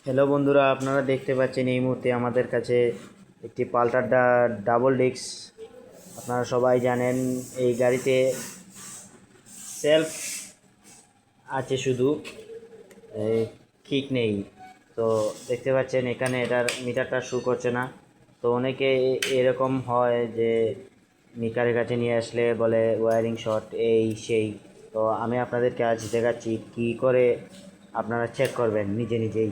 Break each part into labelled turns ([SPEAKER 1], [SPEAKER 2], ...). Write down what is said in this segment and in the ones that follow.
[SPEAKER 1] Hello বন্ধুরা, আপনারা দেখতে পাচ্ছেন এই মুহূর্তে আমাদের কাছে একটি পাল্টার ডাবল ডিস্ক। আপনারা সবাই জানেন এই গাড়িতে সেলফ আছে, শুধু কিক নেই। তো দেখতে পাচ্ছেন এখানে এটার মিটারটা শো করছে না। তো অনেকে এরকম হয় যে মিকারের কাছে নিয়ে আসলে বলে ওয়্যারিং শর্ট এই সেই। তো আমি আপনাদেরকে আজ দেখাচ্ছি কী করে আপনারা চেক করবেন নিজে নিজেই।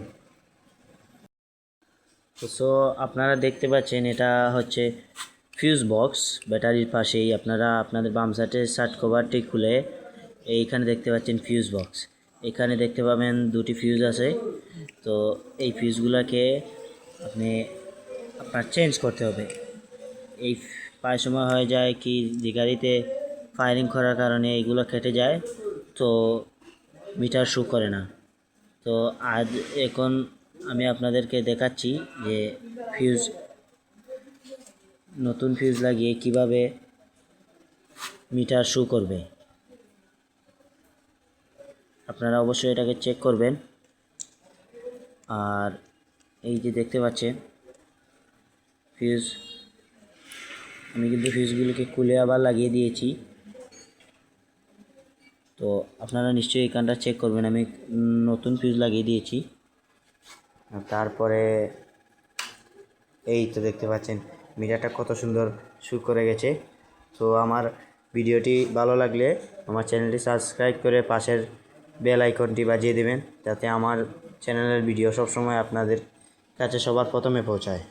[SPEAKER 1] সো আপনারা দেখতে পাচ্ছেন এটা হচ্ছে ফিউজ বক্স। ব্যাটারির পাশেই আপনারা আপনাদের বাম সাইডের শার্ট কভারটি খুলে এইখানে দেখতে পাচ্ছেন ফিউজ বক্স। এখানে দেখতে পাবেন দুটি ফিউজ আছে। তো এই ফিউজগুলোকে আপনি আপনার চেঞ্জ করতে হবে। এই প্রায় সময় হয়ে যায় কি যে গাড়িতে ফায়ারিং করার কারণে এইগুলো কেটে যায়, তো মিটার শো করে না। তো আজ এখন আমি আপনাদেরকে দেখাচ্ছি যে ফিউজ নতুন ফিউজ লাগিয়ে কিভাবে মিটার শো করবে। আপনারা অবশ্যই এটাকে চেক করবেন। আর এই যে দেখতে পাচ্ছেন ফিউজ, আমি কিন্তু ফিউজগুলোকে খুলে আবার লাগিয়ে দিয়েছি। তো আপনারা নিশ্চয়ই এখানটা চেক করবেন। আমি নতুন ফিউজ লাগিয়ে দিয়েছি। তারপরে এই তো দেখতে পাচ্ছেন মিটারটা কত সুন্দর শো করে গেছে। তো আমার ভিডিওটি ভালো লাগলে আমার চ্যানেলটি সাবস্ক্রাইব করে পাশের বেল আইকনটি বাজিয়ে দেবেন, যাতে আমার চ্যানেলের ভিডিও সবসময় আপনাদের কাছে সবার প্রথমে পৌঁছায়।